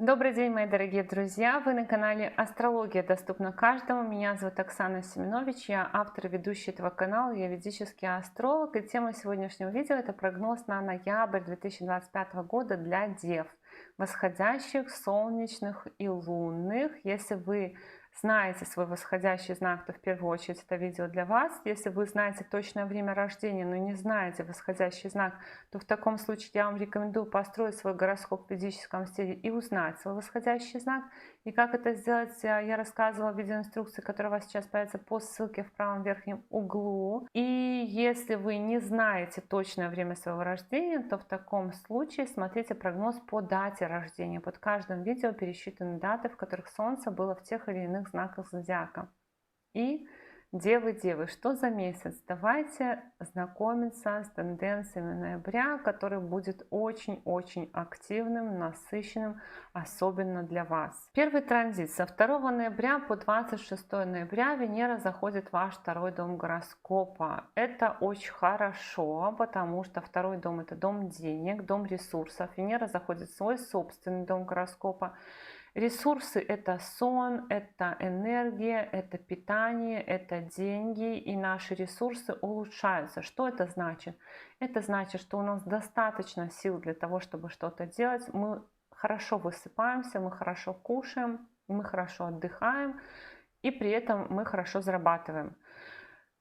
Добрый день, мои дорогие друзья! Вы на канале Астрология доступна каждому. Меня зовут Оксана Семенович, я автор и ведущая этого канала, я ведический астролог. И тема сегодняшнего видео — это прогноз на ноябрь 2025 года для Дев, восходящих, солнечных и лунных. Если вы знаете свой восходящий знак, то в первую очередь это видео для вас. Если вы знаете точное время рождения, но не знаете восходящий знак, то в таком случае я вам рекомендую построить свой гороскоп в ведическом стиле и узнать свой восходящий знак. И как это сделать, я рассказывала в видеоинструкции, которая у вас сейчас появится по ссылке в правом верхнем углу. И если вы не знаете точное время своего рождения, то в таком случае смотрите прогноз по дате рождения. Под каждым видео пересчитаны даты, в которых Солнце было в тех или иных знаках зодиака. И Девы, что за месяц? Давайте знакомиться с тенденциями ноября, который будет очень-очень активным, насыщенным, особенно для вас. Первый транзит. Со 2 ноября по 26 ноября Венера заходит в ваш второй дом гороскопа. Это очень хорошо, потому что второй дом — это дом денег, дом ресурсов. Венера заходит в свой собственный дом гороскопа. Ресурсы — это сон, это энергия, это питание, это деньги, и наши ресурсы улучшаются. Что это значит? Это значит, что у нас достаточно сил для того, чтобы что-то делать. Мы хорошо высыпаемся, мы хорошо кушаем, мы хорошо отдыхаем, и при этом мы хорошо зарабатываем.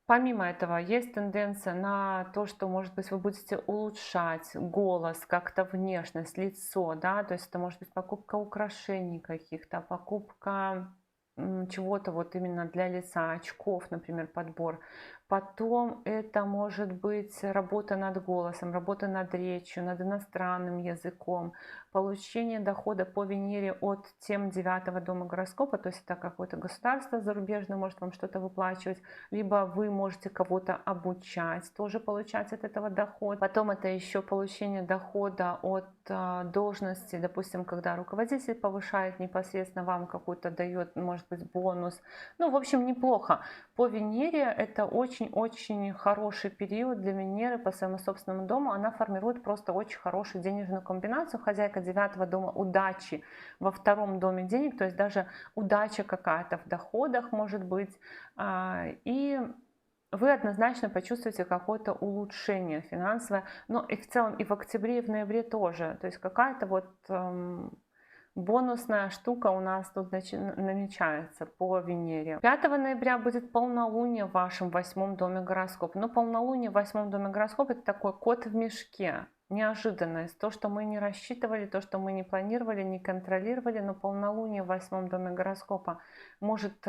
Помимо этого, есть тенденция на то, что, может быть, вы будете улучшать голос, как-то внешность, лицо, да, то есть это может быть покупка украшений каких-то, покупка чего-то вот именно для лица, очков, например, подбор. Потом это может быть работа над голосом, работа над речью, над иностранным языком, получение дохода по Венере от тем 9-го дома гороскопа, то есть это какое-то государство зарубежное может вам что-то выплачивать, либо вы можете кого-то обучать, тоже получать от этого доход. Потом это еще получение дохода от должности, допустим, когда руководитель повышает непосредственно вам какой-то, дает, может быть, бонус. Ну, в общем, неплохо. По Венере это очень-очень хороший период для Венеры по своему собственному дому. Она формирует просто очень хорошую денежную комбинацию. Хозяйка 9-го дома удачи во втором доме денег, то есть даже удача какая-то в доходах может быть. И вы однозначно почувствуете какое-то улучшение финансовое, но и в целом и в октябре, и в ноябре тоже. То есть какая-то вот бонусная штука у нас тут намечается по Венере. 5 ноября будет полнолуние в вашем 8-м доме гороскопа. Но полнолуние в 8-м доме гороскопа — это такой кот в мешке. Неожиданность, то, что мы не рассчитывали, то, что мы не планировали, не контролировали, но полнолуние в 8-м доме гороскопа может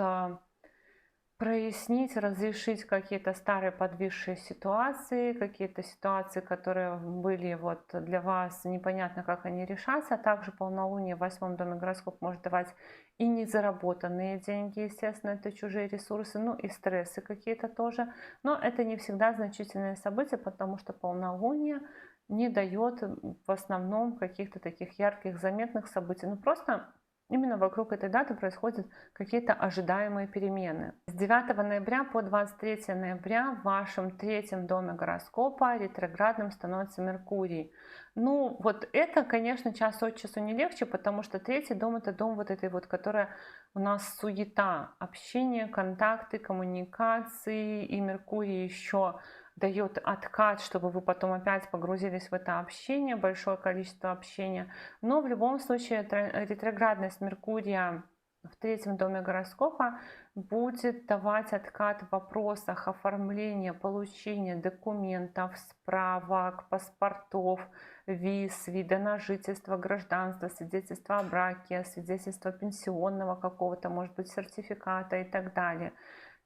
прояснить, разрешить какие-то старые подвисшие ситуации, какие-то ситуации, которые были вот для вас непонятно, как они решатся. А также полнолуние в 8-м доме гороскоп может давать и незаработанные деньги, естественно, это чужие ресурсы, ну и стрессы какие-то тоже. Но это не всегда значительные события, потому что полнолуние не дает в основном каких-то таких ярких, заметных событий. Ну просто именно вокруг этой даты происходят какие-то ожидаемые перемены. С 9 ноября по 23 ноября в вашем 3-м доме гороскопа ретроградным становится Меркурий. Ну, вот это, конечно, час от часу не легче, потому что 3-й дом — это дом вот этой вот, которая у нас суета, общение, контакты, коммуникации, и Меркурий еще дает откат, чтобы вы потом опять погрузились в это общение, большое количество общения. Но в любом случае ретроградность Меркурия в 3-м доме гороскопа будет давать откат в вопросах оформления, получения документов, справок, паспортов, виз, вида на жительство, гражданство, свидетельство о браке, свидетельство пенсионного какого-то, может быть, сертификата и так далее.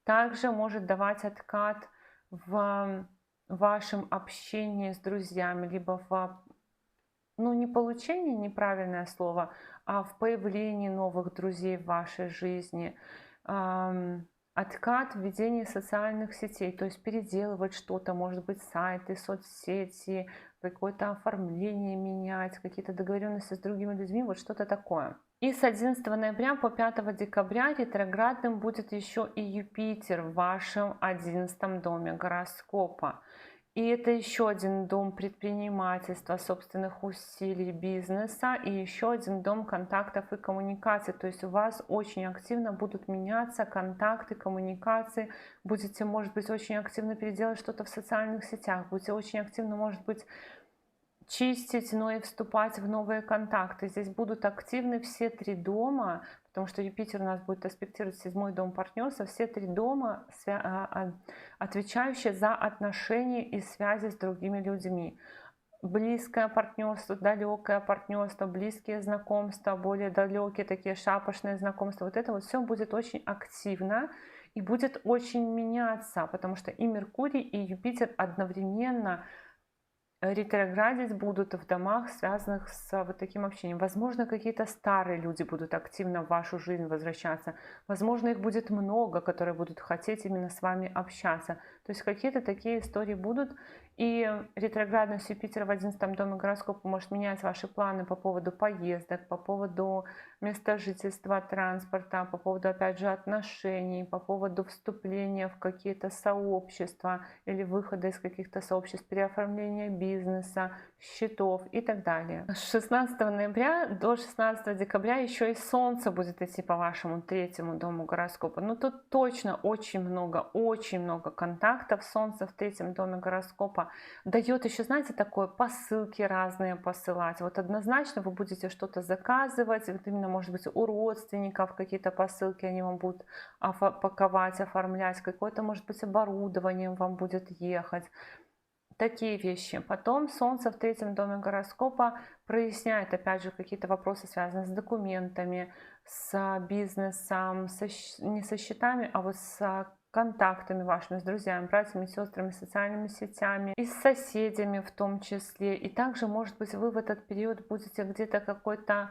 Также может давать откат в вашем общении с друзьями, либо в, ну, не получении, неправильное слово, а в появлении новых друзей в вашей жизни. Откат в ведении социальных сетей, то есть переделывать что-то, может быть, сайты, соцсети, какое-то оформление менять, какие-то договоренности с другими людьми, вот что-то такое. И с 11 ноября по 5 декабря ретроградным будет еще и Юпитер в вашем 11-м доме гороскопа. И это еще один дом предпринимательства, собственных усилий, бизнеса, и еще один дом контактов и коммуникаций. То есть у вас очень активно будут меняться контакты, коммуникации. Будете, может быть, очень активно переделать что-то в социальных сетях. Будете очень активно, может быть, чистить, но и вступать в новые контакты. Здесь будут активны все три дома, потому что Юпитер у нас будет аспектировать седьмой дом партнерства. Все три дома, отвечающие за отношения и связи с другими людьми. Близкое партнерство, далекое партнерство, близкие знакомства, более далекие такие шапошные знакомства. Вот это вот все будет очень активно и будет очень меняться, потому что и Меркурий, и Юпитер одновременно ретроградить будут в домах, связанных с вот таким общением. Возможно, какие-то старые люди будут активно в вашу жизнь возвращаться. Возможно, их будет много, которые будут хотеть именно с вами общаться. То есть какие-то такие истории будут. И ретроградность Юпитера в 11 доме гороскопа может менять ваши планы по поводу поездок, по поводу места жительства, транспорта, по поводу, опять же, отношений, по поводу вступления в какие-то сообщества или выхода из каких-то сообществ, переоформления бизнеса, счетов и так далее. С 16 ноября до 16 декабря еще и Солнце будет идти по вашему третьему дому гороскопа. Ну тут точно очень много контактов. Солнце в третьем доме гороскопа дает еще, знаете, такое посылки разные посылать. Вот однозначно вы будете что-то заказывать, вот именно, может быть, у родственников какие-то посылки они вам будут паковать, оформлять, какое-то, может быть, оборудование вам будет ехать. Такие вещи. Потом Солнце в третьем доме гороскопа проясняет, опять же, какие-то вопросы, связанные с документами, с бизнесом, не со счетами, а вот с контактами вашими, с друзьями, братьями, сестрами, социальными сетями и с соседями в том числе. И также, может быть, вы в этот период будете где-то какой-то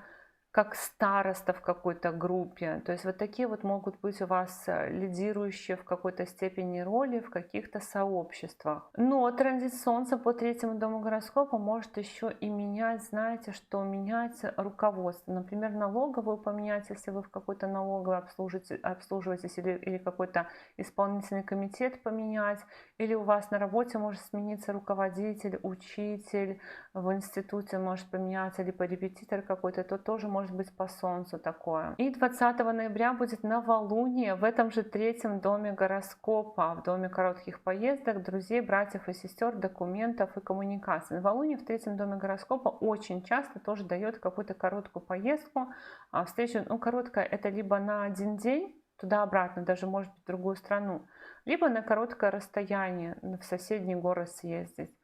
как староста в какой-то группе. То есть вот такие вот могут быть у вас лидирующие в какой-то степени роли в каких-то сообществах. Но транзит Солнца по третьему дому гороскопа может еще и менять, знаете, что менять руководство. Например, налоговую поменять, если вы в какой-то налоговой обслуживаетесь, или какой-то исполнительный комитет поменять, или у вас на работе может смениться руководитель, учитель, в институте может поменяться, либо репетитор какой-то, то тоже может быть по Солнцу такое. И 20 ноября будет новолуние в этом же третьем доме гороскопа, в доме коротких поездок, друзей, братьев и сестер, документов и коммуникаций. Новолуние в третьем доме гороскопа очень часто тоже дает какую-то короткую поездку, встречу, ну короткая, это либо на один день, туда-обратно, даже может быть в другую страну, либо на короткое расстояние, в соседний город съездить.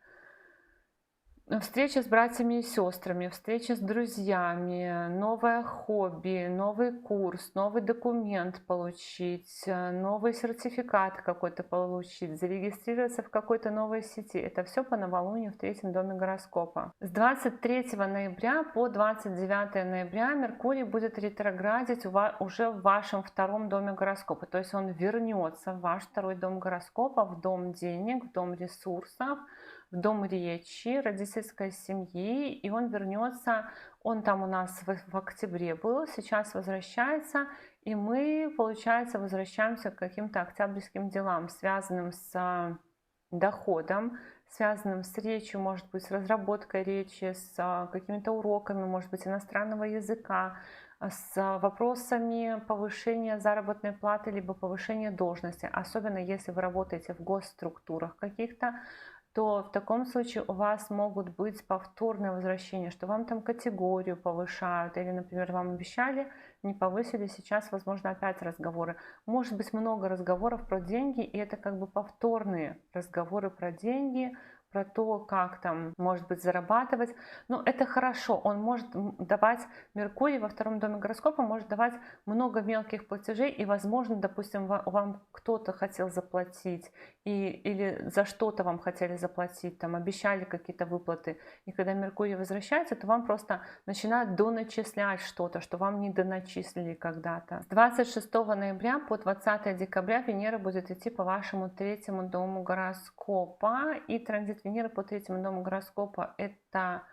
Встреча с братьями и сестрами, встреча с друзьями, новое хобби, новый курс, новый документ получить, новый сертификат какой-то получить, зарегистрироваться в какой-то новой сети. Это все по новолунию в третьем доме гороскопа. С 23 ноября по 29 ноября Меркурий будет ретроградить уже в вашем втором доме гороскопа. То есть он вернется в ваш второй дом гороскопа, в дом денег, в дом ресурсов, в дом речи, родительской семьи, и он вернется, он там у нас в октябре был, сейчас возвращается, и мы, получается, возвращаемся к каким-то октябрьским делам, связанным с доходом, связанным с речью, может быть, с разработкой речи, с какими-то уроками, может быть, иностранного языка, с вопросами повышения заработной платы, либо повышения должности, особенно если вы работаете в госструктурах каких-то, то в таком случае у вас могут быть повторные возвращения, что вам там категорию повышают, или, например, вам обещали, не повысили, сейчас, возможно, опять разговоры. Может быть много разговоров про деньги, и это как бы повторные разговоры про деньги, про то, как там, может быть, зарабатывать. Но это хорошо, он может давать, Меркурий во втором доме гороскопа может давать много мелких платежей, и, возможно, допустим, вам кто-то хотел заплатить, или за что-то вам хотели заплатить, там обещали какие-то выплаты, и когда Меркурий возвращается, то вам просто начинают доначислять что-то, что вам не доначислили когда-то. С 26 ноября по 20 декабря Венера будет идти по вашему третьему дому гороскопа, и транзит Венеры по третьему дому гороскопа — это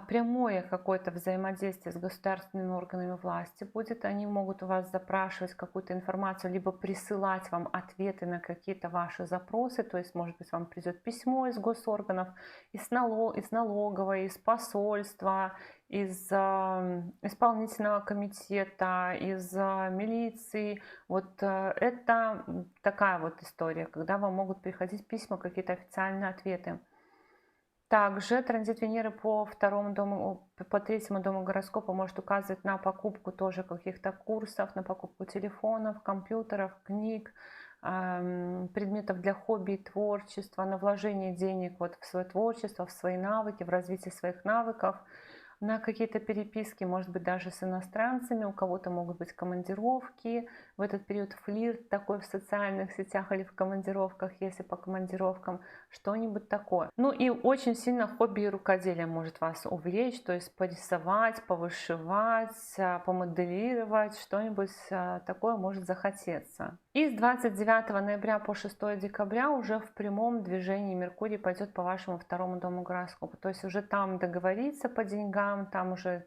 прямое какое-то взаимодействие с государственными органами власти будет. Они могут у вас запрашивать какую-то информацию, либо присылать вам ответы на какие-то ваши запросы. То есть, может быть, вам придет письмо из госорганов, из налоговой, из посольства, из исполнительного комитета, из милиции. Вот это такая вот история, когда вам могут приходить письма, какие-то официальные ответы. Также транзит Венеры по третьему дому гороскопа может указывать на покупку тоже каких-то курсов, на покупку телефонов, компьютеров, книг, предметов для хобби и творчества, на вложение денег вот в свое творчество, в свои навыки, в развитие своих навыков, на какие-то переписки, может быть, даже с иностранцами, у кого-то могут быть командировки, в этот период флирт такой в социальных сетях или в командировках, если по командировкам, что-нибудь такое. Ну и очень сильно хобби и рукоделие может вас увлечь, то есть порисовать, повышивать, помоделировать, что-нибудь такое может захотеться. И с 29 ноября по 6 декабря уже в прямом движении Меркурий пойдет по вашему второму дому гороскопа. То есть уже там договориться по деньгам, там уже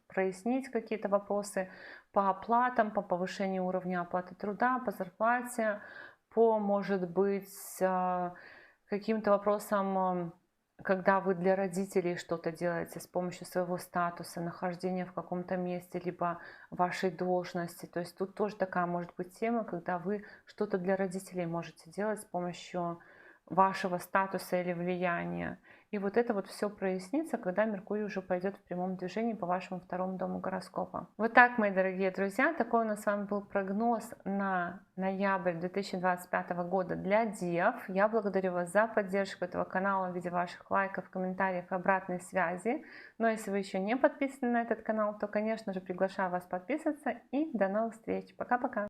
прояснить какие-то вопросы по оплатам, по повышению уровня оплаты труда, по зарплате, по, может быть, каким-то вопросам, когда вы для родителей что-то делаете с помощью своего статуса, нахождения в каком-то месте, либо вашей должности. То есть тут тоже такая может быть тема, когда вы что-то для родителей можете делать с помощью вашего статуса или влияния. И вот это вот все прояснится, когда Меркурий уже пойдет в прямом движении по вашему второму дому гороскопа. Вот так, мои дорогие друзья, такой у нас с вами был прогноз на ноябрь 2025 года для Дев. Я благодарю вас за поддержку этого канала в виде ваших лайков, комментариев и обратной связи. Но если вы еще не подписаны на этот канал, то, конечно же, приглашаю вас подписываться. И до новых встреч. Пока-пока.